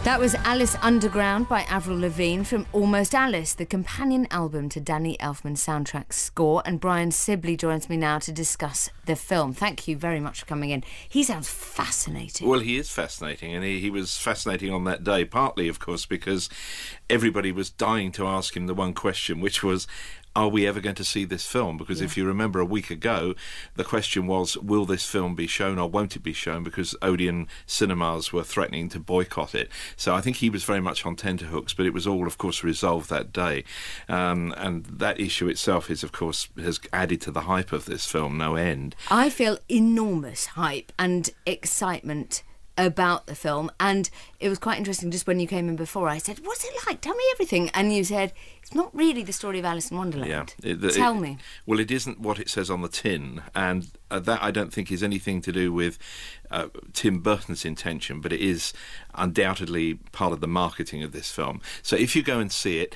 That was Alice Underground by Avril Lavigne from Almost Alice, the companion album to Danny Elfman's soundtrack score. And Brian Sibley joins me now to discuss the film. Thank you very much for coming in. He sounds fascinating. Well, he is fascinating, and he was fascinating on that day, partly, of course, because everybody was dying to ask him the one question, which was, are we ever going to see this film? Because if you remember a week ago, the question was, will this film be shown or won't it be shown? Because Odeon cinemas were threatening to boycott it. So I think he was very much on tenterhooks, but it was all, of course, resolved that day. And that issue itself is, of course, has added to the hype of this film, no end. I feel enormous hype and excitement about the film, and it was quite interesting just when you came in before. I said, what's it like? Tell me everything. And you said, it's not really the story of Alice in Wonderland. Yeah, Tell me. Well, it isn't what it says on the tin, and that I don't think is anything to do with Tim Burton's intention, but it is undoubtedly part of the marketing of this film. So if you go and see it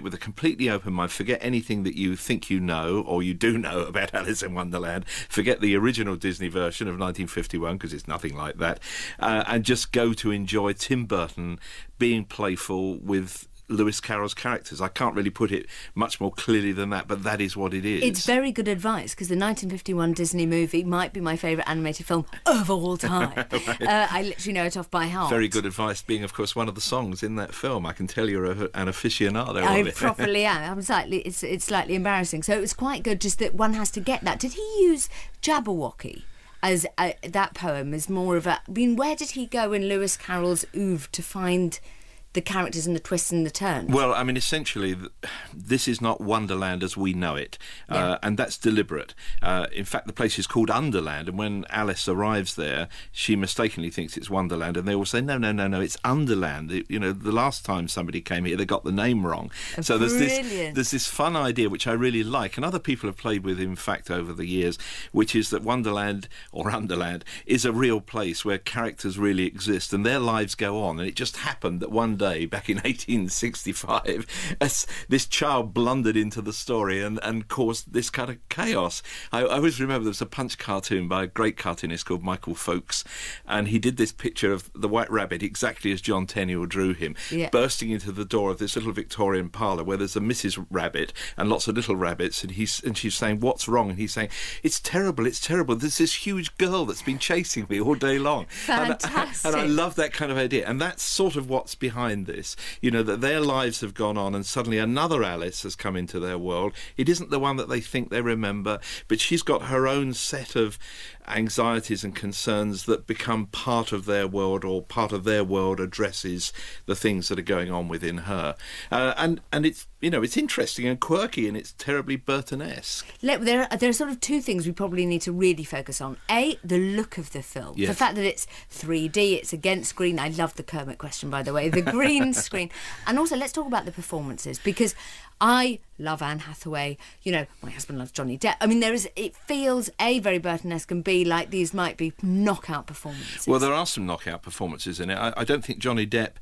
with a completely open mind. Forget anything that you think you know or you do know about Alice in Wonderland. Forget the original Disney version of 1951, because it's nothing like that. And just go to enjoy Tim Burton being playful with Lewis Carroll's characters. I can't really put it much more clearly than that, but that is what it is. It's very good advice, because the 1951 Disney movie might be my favourite animated film of all time. Right. I literally know it off by heart. Very good advice, being, of course, one of the songs in that film. I can tell you're an aficionado of I it. properly am. It's slightly embarrassing. So it was quite good, just that one has to get that. Did he use Jabberwocky as that poem as more of a... I mean, where did he go in Lewis Carroll's oeuvre to find the characters and the twists and the turns? Well, I mean, essentially, this is not Wonderland as we know it, and that's deliberate. In fact, the place is called Underland, and when Alice arrives there, she mistakenly thinks it's Wonderland, and they all say, no, it's Underland. The last time somebody came here, they got the name wrong. So there's this fun idea, which I really like, and other people have played with, in fact, over the years, which is that Wonderland, or Underland, is a real place where characters really exist, and their lives go on, and it just happened that one day back in 1865 as this child blundered into the story and caused this kind of chaos. I always remember there was a Punch cartoon by a great cartoonist called Michael Folks, and he did this picture of the White Rabbit exactly as John Tenniel drew him, bursting into the door of this little Victorian parlour where there's a Mrs. Rabbit and lots of little rabbits, and she's saying, what's wrong? And he's saying, it's terrible, there's this huge girl that's been chasing me all day long. Fantastic. And I love that kind of idea, and that's sort of what's behind this, that their lives have gone on and suddenly another Alice has come into their world. It isn't the one that they think they remember, but she's got her own set of anxieties and concerns that become part of their world, or part of their world addresses the things that are going on within her. And it's it's interesting and quirky, and it's terribly Burton-esque. There are sort of two things we probably need to really focus on. A, the look of the film. Yes. The fact that it's 3D, it's against green. I love the Kermit question, by the way. The green screen. And also, let's talk about the performances, because I love Anne Hathaway. My husband loves Johnny Depp. I mean, it feels, A, very Burton-esque, and B, like these might be knockout performances. Well, there are some knockout performances in it. I don't think Johnny Depp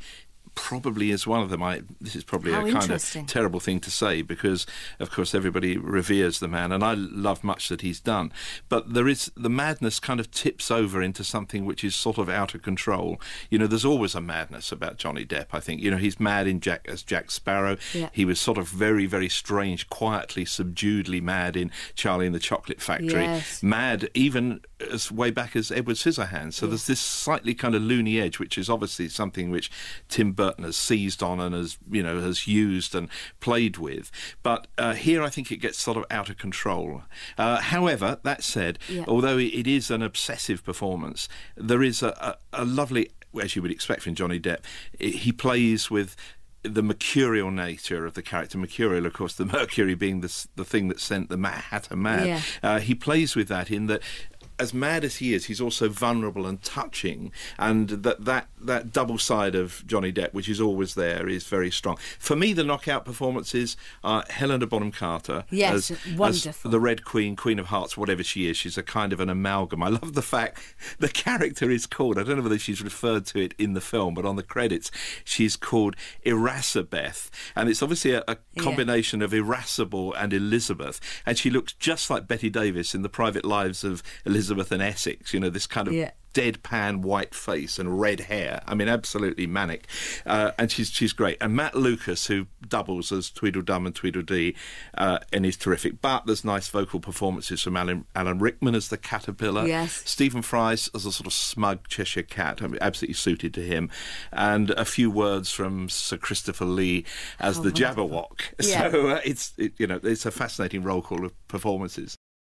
probably is one of them. This is probably a kind of terrible thing to say, because of course everybody reveres the man, and I love much that he's done, but the madness kind of tips over into something which is sort of out of control. There's always a madness about Johnny Depp. I think he's mad as Jack Sparrow. He was sort of very, very strange, quietly, subduedly mad in Charlie and the Chocolate Factory. Mad even as way back as Edward Scissorhands. So there's this slightly kind of loony edge, which is obviously something which Tim Burton has seized on and has used and played with. But here I think it gets sort of out of control. However, that said, although it is an obsessive performance, there is a lovely, as you would expect from Johnny Depp, he plays with the mercurial nature of the character. Mercurial, of course, the mercury being the thing that sent the Mad Hatter mad. He plays with that in that, as mad as he is, he's also vulnerable and touching, and that double side of Johnny Depp, which is always there, is very strong. For me, the knockout performances are Helena Bonham Carter. Yes, wonderful. As the Red Queen, Queen of Hearts, whatever she is. She's a kind of an amalgam. I love the fact the character is called, I don't know whether she's referred to it in the film, but on the credits she's called Irasabeth, and it's obviously a combination of irascible and Elizabeth, and she looks just like Betty Davis in The Private Lives of Elizabeth and Essex, this kind of deadpan white face and red hair. I mean, absolutely manic. And she's great. And Matt Lucas, who doubles as Tweedledum and Tweedledee, and is terrific. But there's nice vocal performances from Alan Rickman as the caterpillar. Yes. Stephen Fry as a sort of smug Cheshire cat, I mean, absolutely suited to him. And a few words from Sir Christopher Lee as the Jabberwock. Yeah. So it's a fascinating roll call of performances.